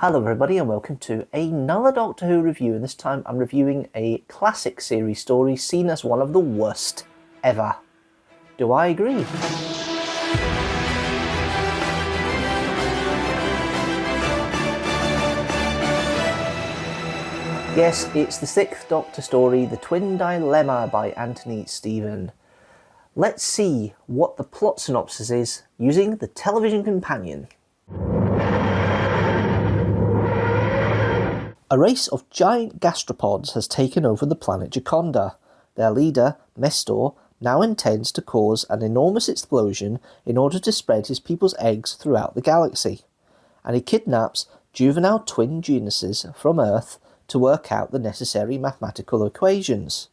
Hello everybody and welcome to another Doctor Who review, and this time I'm reviewing a classic series story seen as one of the worst ever. Do I agree? Yes, it's the 6th Doctor story, The Twin Dilemma by Anthony Stephen. Let's see what the plot synopsis is using the television companion. A race of giant gastropods has taken over the planet Gioconda. Their leader, Mestor, now intends to cause an enormous explosion in order to spread his people's eggs throughout the galaxy. And he kidnaps juvenile twin geniuses from Earth to work out the necessary mathematical equations.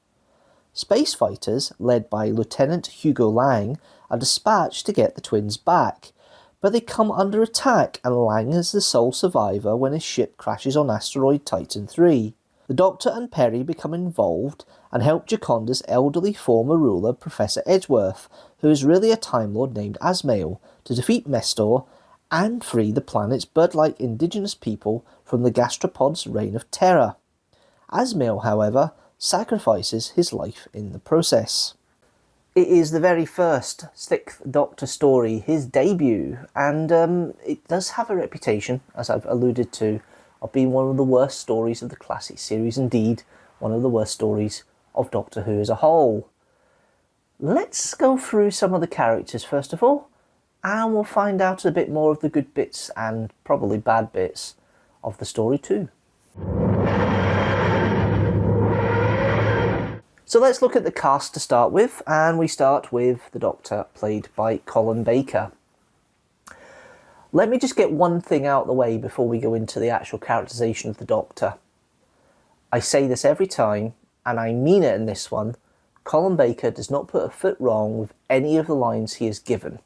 Space fighters, led by Lieutenant Hugo Lang, are dispatched to get the twins back, but they come under attack and Lang is the sole survivor when his ship crashes on asteroid Titan III. The Doctor and Peri become involved and help Gioconda's elderly former ruler Professor Edgeworth, who is really a Time Lord named Asmail, to defeat Mestor and free the planet's bird-like indigenous people from the gastropod's reign of terror. Asmail, however, sacrifices his life in the process. It is the very first 6th Doctor story, his debut, and it does have a reputation, as I've alluded to, of being one of the worst stories of the classic series, indeed one of the worst stories of Doctor Who as a whole. Let's go through some of the characters first of all, and we'll find out a bit more of the good bits and probably bad bits of the story too. So let's look at the cast to start with, and we start with the Doctor, played by Colin Baker. Let me just get one thing out of the way before we go into the actual characterisation of the Doctor. I say this every time, and I mean it in this one, Colin Baker does not put a foot wrong with any of the lines he is given.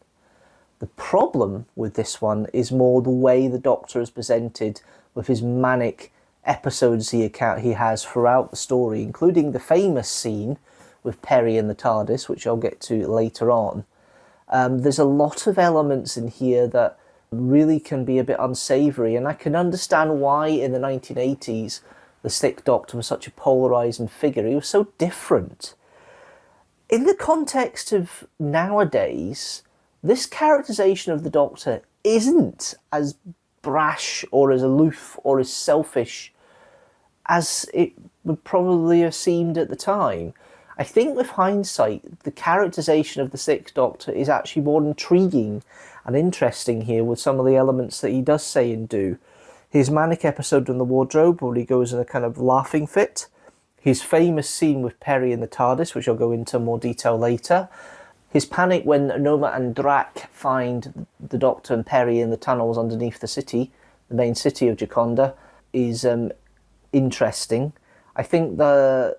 The problem with this one is more the way the Doctor is presented with his manic episodes he has throughout the story, including the famous scene with Peri in the TARDIS, which I'll get to later on. There's a lot of elements in here that really can be a bit unsavoury, and I can understand why in the 1980s the 6th Doctor was such a polarising figure. He was so different. In the context of nowadays, this characterisation of the Doctor isn't as brash or as aloof or as selfish as it would probably have seemed at the time. I think with hindsight, the characterisation of the 6th Doctor is actually more intriguing and interesting here with some of the elements that he does say and do. His manic episode in the wardrobe where he goes in a kind of laughing fit. His famous scene with Peri in the TARDIS, which I'll go into more detail later. His panic when Noma and Drac find the Doctor and Peri in the tunnels underneath the city, the main city of Gioconda, is interesting. I think the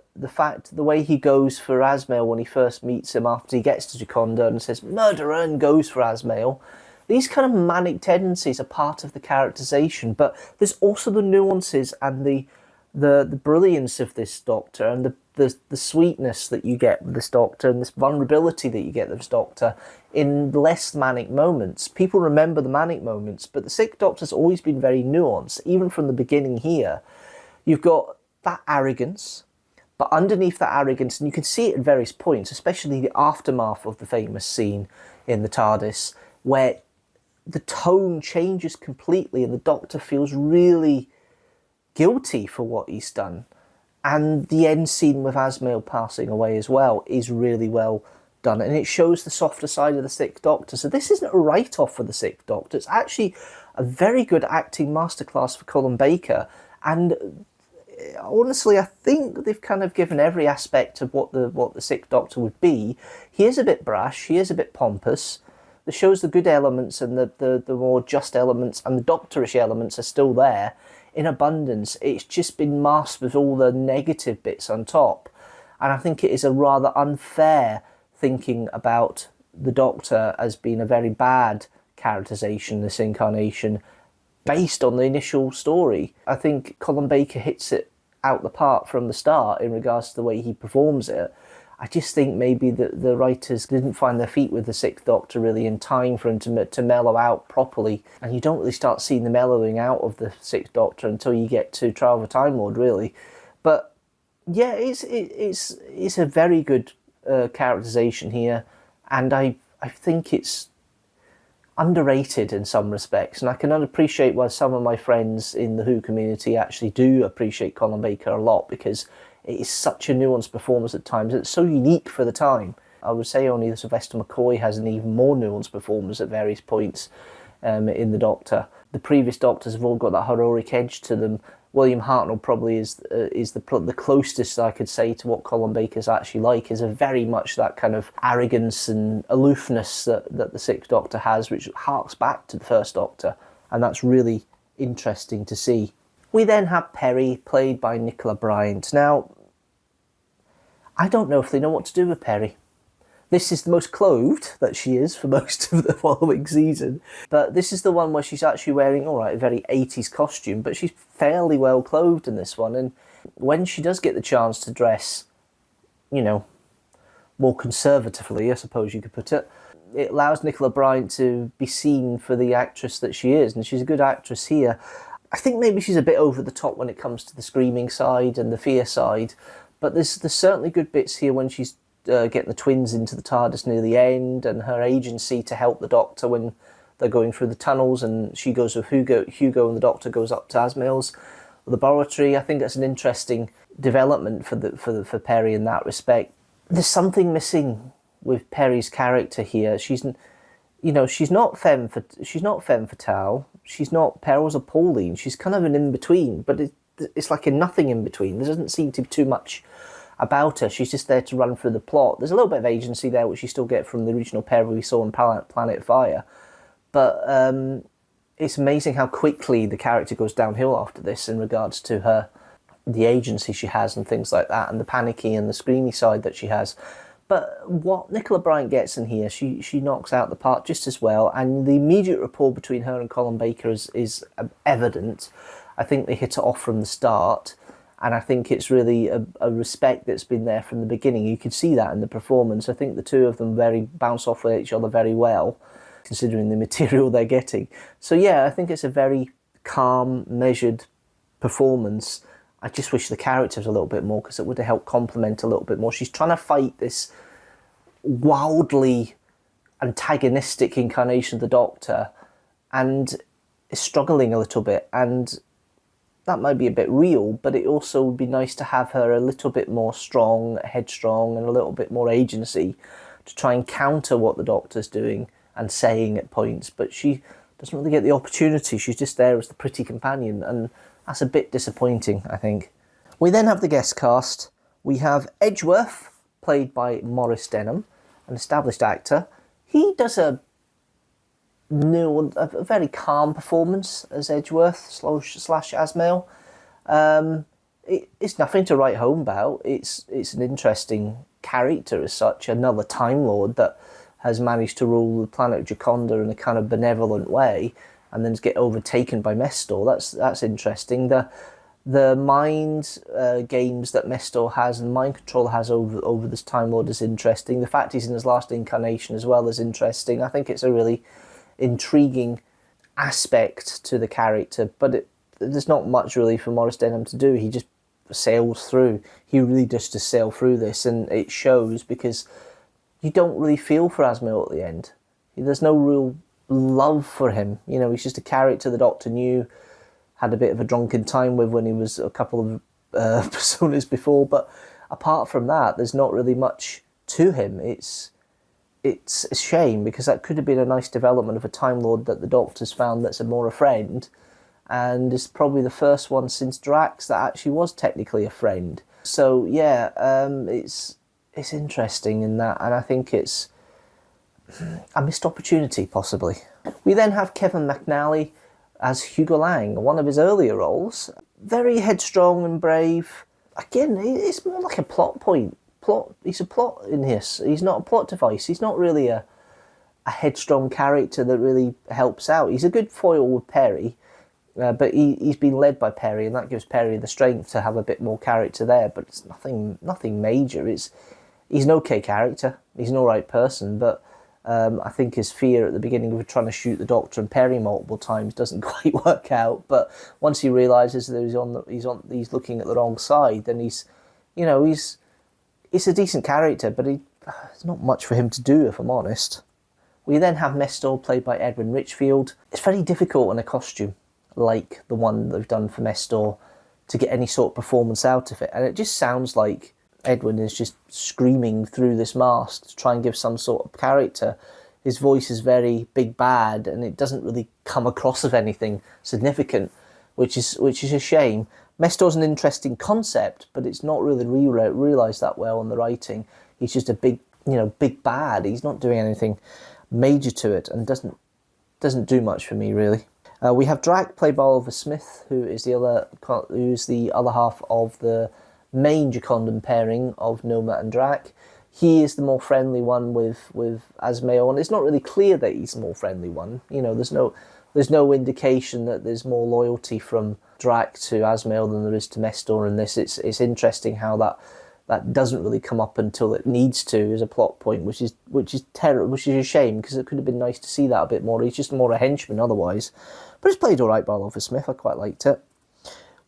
way he goes for Asmail when he first meets him after he gets to Gioconda and says murderer and goes for Asmail, these kind of manic tendencies are part of the characterisation, but there's also the nuances and the brilliance of this Doctor and the sweetness that you get with this Doctor and this vulnerability that you get with this Doctor in less manic moments. People remember the manic moments, but the 6th Doctor's always been very nuanced, even from the beginning here. You've got that arrogance, but underneath that arrogance, and you can see it at various points, especially the aftermath of the famous scene in the TARDIS, where the tone changes completely and the Doctor feels really guilty for what he's done. And the end scene with Asmail passing away as well is really well done, and it shows the softer side of the 6th Doctor. So this isn't a write-off for the 6th Doctor, it's actually a very good acting masterclass for Colin Baker, and honestly I think they've kind of given every aspect of what the 6th Doctor would be. He is a bit brash, he is a bit pompous. It shows the good elements and the more just elements and the Doctorish elements are still there in abundance. It's just been masked with all the negative bits on top, and I think it is a rather unfair thinking about the Doctor as being a very bad characterisation, this incarnation, based on the initial story. I think Colin Baker hits it out the park from the start in regards to the way he performs it, I just think maybe the writers didn't find their feet with the Sixth Doctor really in time for him to mellow out properly. And you don't really start seeing the mellowing out of the Sixth Doctor until you get to Trial of a Time Lord, really. But yeah, it's a very good characterization here, and I think it's underrated in some respects, and I can appreciate why some of my friends in the Who community actually do appreciate Colin Baker a lot, because it is such a nuanced performance at times. It's so unique for the time. I would say only Sylvester McCoy has an even more nuanced performance at various points in the Doctor. The previous Doctors have all got that heroic edge to them. William Hartnell probably is the closest I could say to what Colin Baker's actually like, is a very much that kind of arrogance and aloofness that the Sixth Doctor has, which harks back to the First Doctor, and that's really interesting to see. We then have Peri, played by Nicola Bryant. Now, I don't know if they know what to do with Peri. This is the most clothed that she is for most of the following season. But this is the one where she's actually wearing, all right, a very 80s costume, but she's fairly well clothed in this one. And when she does get the chance to dress, you know, more conservatively, I suppose you could put it, it allows Nicola Bryant to be seen for the actress that she is. And she's a good actress here. I think maybe she's a bit over the top when it comes to the screaming side and the fear side. But there's certainly good bits here when she's getting the twins into the TARDIS near the end, and her agency to help the Doctor when they're going through the tunnels, and she goes with Hugo and the Doctor goes up to Asmail's laboratory. I think that's an interesting development for Peri in that respect. There's something missing with Peri's character here. She's not femme fatale. She's not Perils or Pauline. She's kind of an in between, but it's like a nothing in between. There doesn't seem to be too much about her. She's just there to run through the plot. There's a little bit of agency there, which you still get from the original Peri we saw in Planet Fire. But it's amazing how quickly the character goes downhill after this in regards to the agency she has and things like that, and the panicky and the screamy side that she has. But what Nicola Bryant gets in here, she knocks out the park just as well, and the immediate rapport between her and Colin Baker is evident. I think they hit it off from the start, and I think it's really a respect that's been there from the beginning. You could see that in the performance. I think the two of them bounce off with each other very well, considering the material they're getting. So yeah, I think it's a very calm, measured performance. I just wish the character was a little bit more, because it would have helped complement a little bit more. She's trying to fight this wildly antagonistic incarnation of the Doctor and is struggling a little bit, and that might be a bit real, but it also would be nice to have her a little bit more strong, headstrong, and a little bit more agency to try and counter what the Doctor's doing and saying at points, but she doesn't really get the opportunity. She's just there as the pretty companion, and that's a bit disappointing, I think. We then have the guest cast. We have Edgeworth, played by Maurice Denham, an established actor. He does a very calm performance as Edgeworth / Asmail. It's nothing to write home about. It's an interesting character as such, another Time Lord that has managed to rule the planet Jaconda in a kind of benevolent way, and then get overtaken by Mestor. That's interesting. The mind games that Mestor has and mind control has over this Time Lord is interesting. The fact he's in his last incarnation as well is interesting. I think it's a really intriguing aspect to the character, but there's not much really for Maurice Denham to do. He just sails through. He really does just sail through this, and it shows, because you don't really feel for Asmail at the end. There's no real love for him. He's just a character the Doctor knew, had a bit of a drunken time with when he was a couple of personas before, but apart from that, there's not really much to him. It's a shame, because that could have been a nice development of a Time Lord that the Doctor's found that's more a friend, and is probably the first one since Drax that actually was technically a friend. So yeah, it's interesting in that, and I think it's a missed opportunity, possibly. We then have Kevin McNally as Hugo Lang, one of his earlier roles. Very headstrong and brave. Again, it's more like a plot point. He's a plot in this. He's not a plot device. He's not really a headstrong character that really helps out. He's a good foil with Peri, but he's been led by Peri, and that gives Peri the strength to have a bit more character there, but it's nothing major. he's an okay character. He's an alright person, but I think his fear at the beginning of trying to shoot the Doctor and Perry multiple times doesn't quite work out. But once he realises that he's looking at the wrong side, then he's a decent character, but there's not much for him to do, if I'm honest. We then have Mestor, played by Edwin Richfield. It's very difficult in a costume like the one they've done for Mestor to get any sort of performance out of it, and it just sounds like Edwin is just screaming through this mask to try and give some sort of character. His voice is very big bad, and it doesn't really come across of anything significant, which is a shame. Mestor's an interesting concept, but it's not really realised that well in the writing. He's just a big bad. He's not doing anything major to it, and doesn't do much for me really. We have Drac, played by Oliver Smith, who's the other half of the main Jacondon pairing of Noma and Drac. He is the more friendly one with Asmael, and it's not really clear that he's the more friendly one. There's no indication that there's more loyalty from Drac to Asmael than there is to Mestor in this. It's interesting how that doesn't really come up until it needs to as a plot point, which is a shame, because it could have been nice to see that a bit more. He's just more a henchman otherwise, but it's played all right by Oliver Smith. I quite liked it.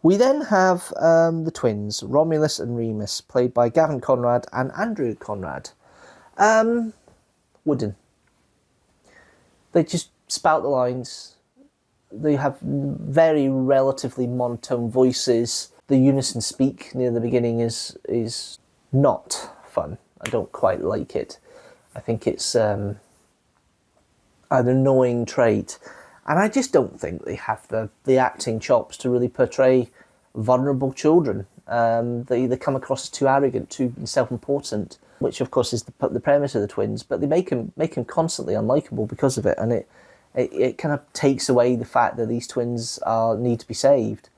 We then have the twins, Romulus and Remus, played by Gavin Conrad and Andrew Conrad. Wooden. They just spout the lines. They have very relatively monotone voices. The unison speak near the beginning is not fun. I don't quite like it. I think it's an annoying trait. And I just don't think they have the acting chops to really portray vulnerable children. They come across as too arrogant, too self-important, which of course is the premise of the twins. But they make him constantly unlikable because of it, and it kind of takes away the fact that these twins need to be saved,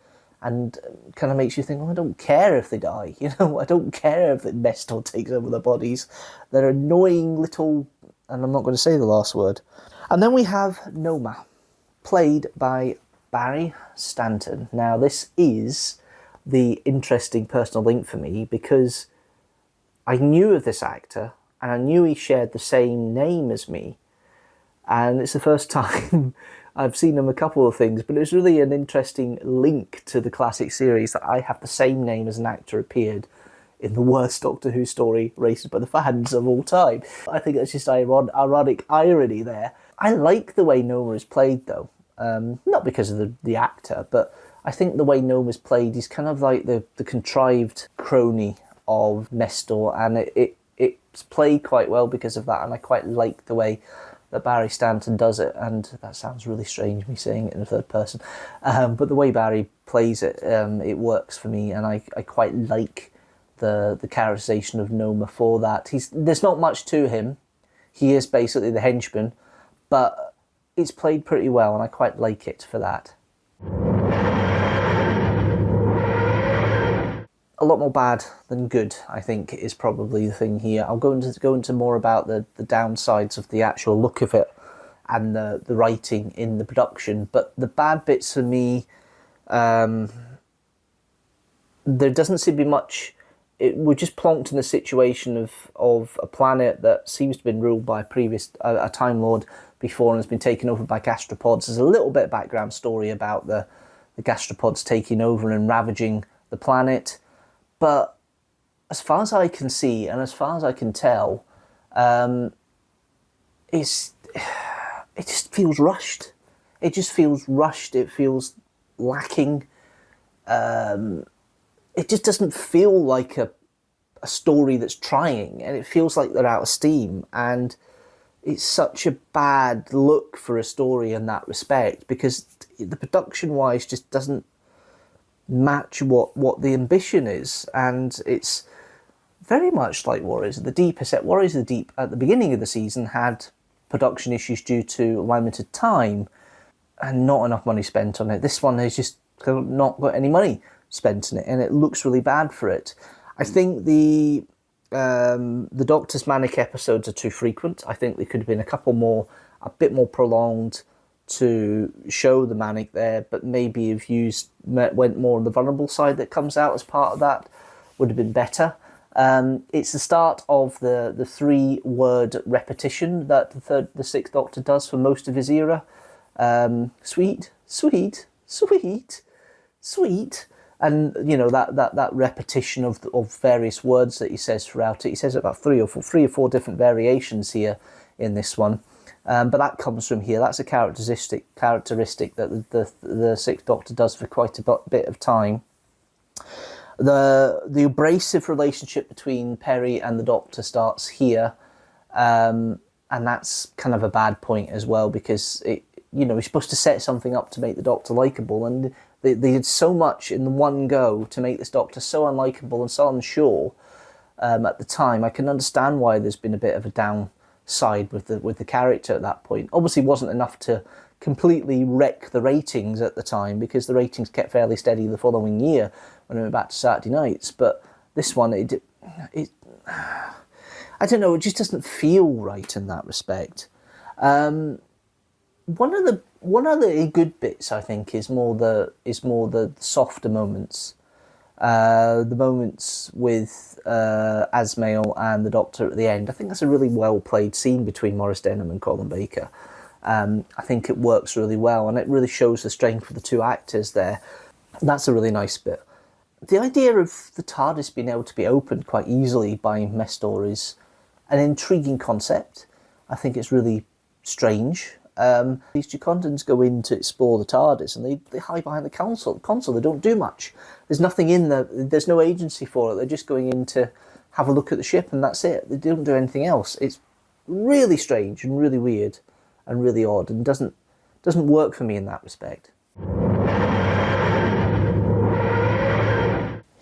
and kind of makes you think, well, I don't care if they die. I don't care if Mestor takes over their bodies. They're annoying little, and I'm not going to say the last word. And then we have Noma, played by Barry Stanton. Now, this is the interesting personal link for me, because I knew of this actor, and I knew he shared the same name as me, and it's the first time I've seen him a couple of things, but it's really an interesting link to the classic series that I have the same name as an actor appeared in the worst Doctor Who story rated by the fans of all time. I think that's just ironic irony there. I like the way Noma is played, though. Not because of the actor, but I think the way Noma's played, he's kind of like the contrived crony of Mestor, and it's played quite well because of that, and I quite like the way that Barry Stanton does it, and that sounds really strange, me saying it in the third person, but the way Barry plays it, it works for me, and I quite like the characterisation of Noma for that. There's not much to him. He is basically the henchman, but it's played pretty well, and I quite like it for that. A lot more bad than good, I think, is probably the thing here. I'll go into more about the downsides of the actual look of it and the writing in the production, but the bad bits for me, there doesn't seem to be much. We're just plonked in a situation of a planet that seems to have been ruled by a Time Lord before and has been taken over by gastropods. There's a little bit of background story about the gastropods taking over and ravaging the planet, but as far as I can see and as far as I can tell, it just feels rushed. It just feels rushed. It feels lacking. It just doesn't feel like a story that's trying, and it feels like they're out of steam, and it's such a bad look for a story in that respect, because the production-wise just doesn't match what the ambition is, and it's very much like Warriors of the Deep, except Warriors of the Deep at the beginning of the season had production issues due to limited time and not enough money spent on it. This one has just not got any money spent in it, and it looks really bad for it. I think the Doctor's manic episodes are too frequent. I think there could have been a bit more prolonged to show the manic there, but maybe if went more on the vulnerable side that comes out as part of that would have been better. It's the start of the 3-word repetition that the Sixth Doctor does for most of his era. Sweet, sweet, sweet, sweet. And, that repetition of various words that he says throughout it. He says about three or four different variations here in this one. But that comes from here. That's a characteristic that the Sixth Doctor does for quite a bit of time. The abrasive relationship between Peri and the Doctor starts here, and that's kind of a bad point as well, because he's supposed to set something up to make the Doctor likeable, and they did so much in the one go to make this Doctor so unlikable and so unsure at the time. I can understand why there's been a bit of a downside with the character at that point. Obviously, wasn't enough to completely wreck the ratings at the time, because the ratings kept fairly steady the following year when we went back to Saturday nights. But this one, it I don't know, it just doesn't feel right in that respect. One of the good bits, I think, is more the softer moments. The moments with Asmail and the Doctor at the end. I think that's a really well played scene between Maurice Denham and Colin Baker. I think it works really well, and it really shows the strength of the two actors there. That's a really nice bit. The idea of the TARDIS being able to be opened quite easily by Mestor is an intriguing concept. I think it's really strange. These Gicondans go in to explore the TARDIS, and they hide behind the console. They don't do much. There's nothing in there. There's no agency for it. They're just going in to have a look at the ship, and that's it. They don't do anything else. It's really strange and really weird and really odd, and doesn't work for me in that respect.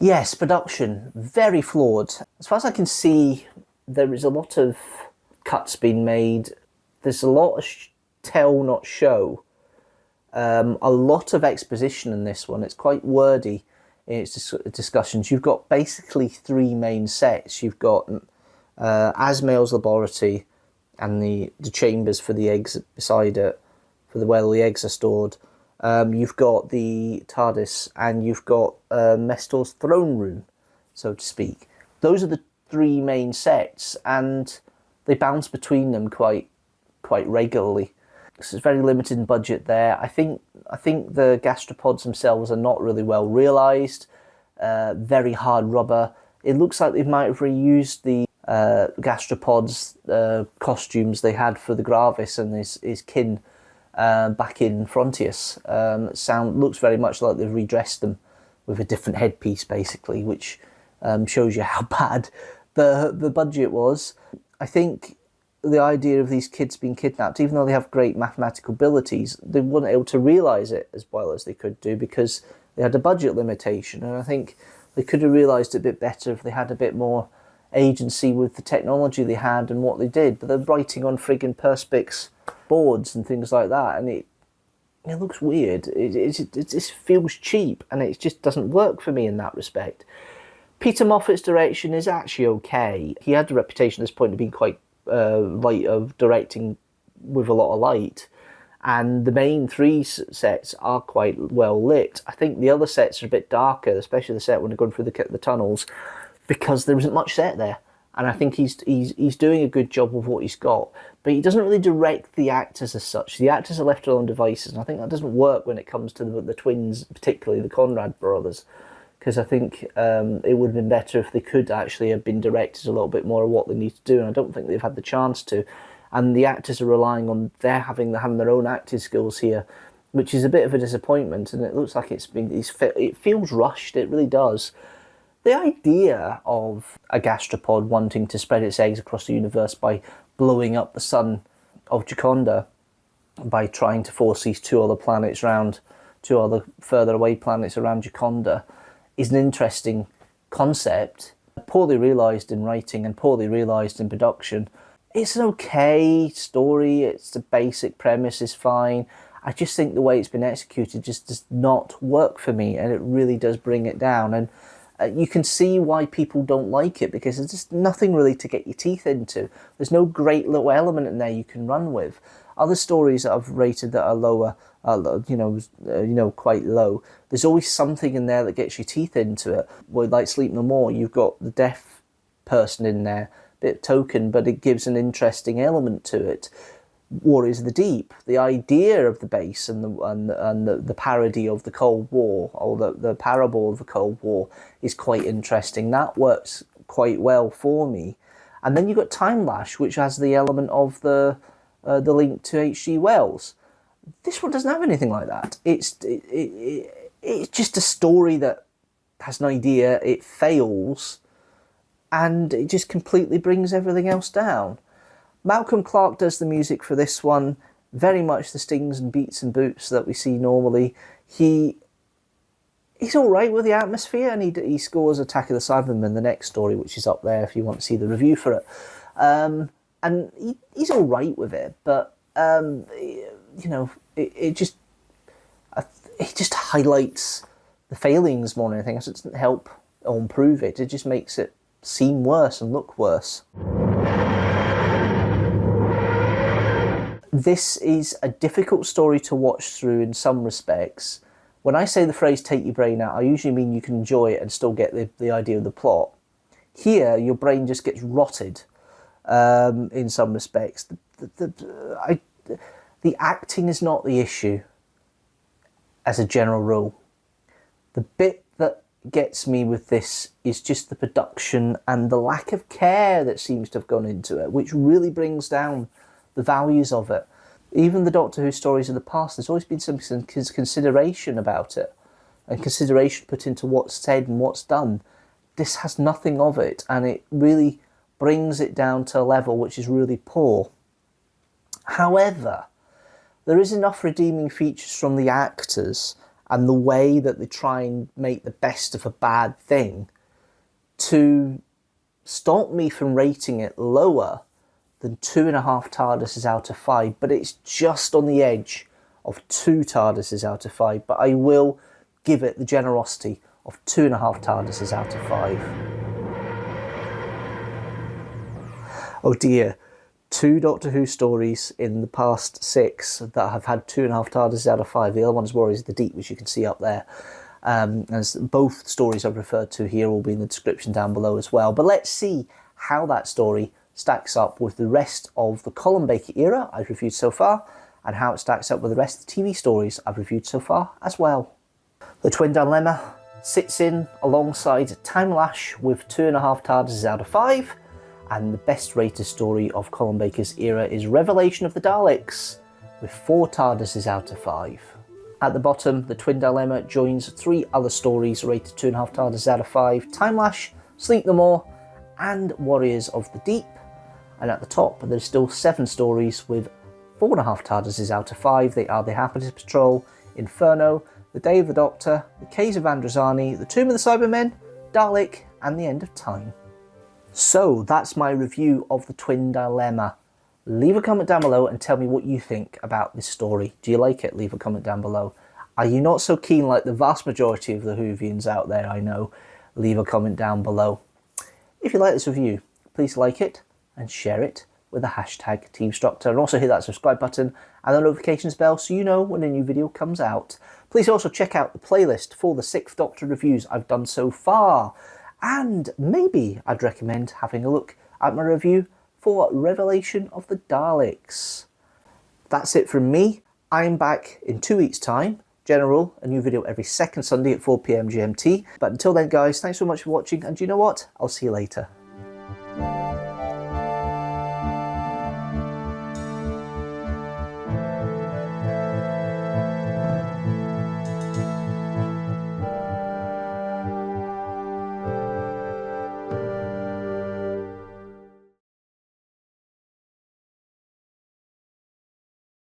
Yes, production, very flawed. As far as I can see, there is a lot of cuts being made. There's a lot of tell, not show. A lot of exposition in this one. It's quite wordy in its discussions. You've got basically 3 main sets. You've got Asmail's laboratory and the chambers for the eggs beside it, where all the eggs are stored. You've got the TARDIS, and you've got Mestor's throne room, so to speak. Those are the 3 main sets, and they bounce between them quite regularly. So it's very limited in budget there. I think the gastropods themselves are not really well realised. Very hard rubber. It looks like they might have reused the gastropods costumes they had for the Gravis and his kin back in Frontius. Looks very much like they've redressed them with a different headpiece, basically, which shows you how bad the budget was. I think the idea of these kids being kidnapped, even though they have great mathematical abilities, they weren't able to realise it as well as they could do because they had a budget limitation. And I think they could have realised it a bit better if they had a bit more agency with the technology they had and what they did. But they're writing on friggin' Perspex boards and things like that, and it looks weird. It just feels cheap, and it just doesn't work for me in that respect. Peter Moffat's direction is actually okay. He had a reputation at this point of being quite light, of directing with a lot of light, and the main 3 sets are quite well lit. I think the other sets are a bit darker, especially the set when they're going through the tunnels, because there isn't much set there. And I think he's doing a good job with what he's got, but he doesn't really direct the actors as such. The actors are left to their own devices, and I think that doesn't work when it comes to the twins, particularly the Conrad brothers, because I think it would have been better if they could actually have been directed a little bit more of what they need to do, and I don't think they've had the chance to. And the actors are relying on having their own acting skills here, which is a bit of a disappointment, and it looks like it feels rushed, it really does. The idea of a gastropod wanting to spread its eggs across the universe by blowing up the sun of Gioconda, by trying to force these 2 other further away planets around Gioconda, is an interesting concept, poorly realised in writing and poorly realised in production. It's an okay story, the basic premise is fine. I just think the way it's been executed just does not work for me, and it really does bring it down. And you can see why people don't like it, because there's just nothing really to get your teeth into. There's no great little element in there you can run with. Other stories that I've rated that are lower, quite low, there's always something in there that gets your teeth into it. With like Sleep No More, you've got the death person in there, bit token, but it gives an interesting element to it. Warriors of the Deep, the idea of the base and the parody of the Cold War, or the parable of the Cold War, is quite interesting. That works quite well for me. And then you've got Time Lash, which has the element of the link to H.G. Wells. This one doesn't have anything like that. It's just a story that has an idea, it fails, and it just completely brings everything else down. Malcolm Clarke does the music for this one, very much the stings and beats and boots that we see normally. He's all right with the atmosphere, and he scores Attack of the Cybermen, the next story, which is up there if you want to see the review for it. And he's all right with it, but you know, it just highlights the failings more than anything else. It doesn't help or improve it. It just makes it seem worse and look worse. This is a difficult story to watch through in some respects. When I say the phrase take your brain out, I usually mean you can enjoy it and still get the idea of the plot. Here, your brain just gets rotted in some respects. The acting is not the issue, as a general rule. The bit that gets me with this is just the production and the lack of care that seems to have gone into it, which really brings down the values of it. Even the Doctor Who stories of the past, there's always been some consideration about it, and consideration put into what's said and what's done. This has nothing of it, and it really brings it down to a level which is really poor. However, there is enough redeeming features from the actors and the way that they try and make the best of a bad thing to stop me from rating it lower than 2.5 TARDISes out of 5, but it's just on the edge of 2 TARDISes out of 5, but I will give it the generosity of 2.5 TARDISes out of 5. Oh dear, 2 Doctor Who stories in the past 6 that have had 2.5 TARDISes out of 5. The other one is Warriors of the Deep, which you can see up there. As both stories I've referred to here will be in the description down below as well. But let's see how that story stacks up with the rest of the Colin Baker era I've reviewed so far, and how it stacks up with the rest of the TV stories I've reviewed so far as well. The Twin Dilemma sits in alongside Time Lash with 2.5 TARDISes out of 5, and the best rated story of Colin Baker's era is Revelation of the Daleks with 4 TARDISes out of 5. At the bottom, the Twin Dilemma joins 3 other stories rated 2.5 TARDISes out of 5, Time Lash, Sleep No More, and Warriors of the Deep. And at the top, there's still 7 stories with 4.5 TARDISes out of 5. They are The Happiness Patrol, Inferno, The Day of the Doctor, The Caves of Androzani, The Tomb of the Cybermen, Dalek, and The End of Time. So that's my review of the Twin Dilemma. Leave a comment down below and tell me what you think about this story. Do you like it? Leave a comment down below. Are you not so keen like the vast majority of the Whovians out there I know? Leave a comment down below. If you like this review, please like it and share it with the hashtag teamstructor, and also hit that subscribe button and the notifications bell so you know when a new video comes out. Please also check out the playlist for the 6th Doctor reviews I've done so far, and maybe I'd recommend having a look at my review for Revelation of the Daleks. That's it from me. I'm back in 2 weeks' time. General, a new video every second Sunday at 4 PM GMT. But until then guys, thanks so much for watching, and you know what? I'll see you later.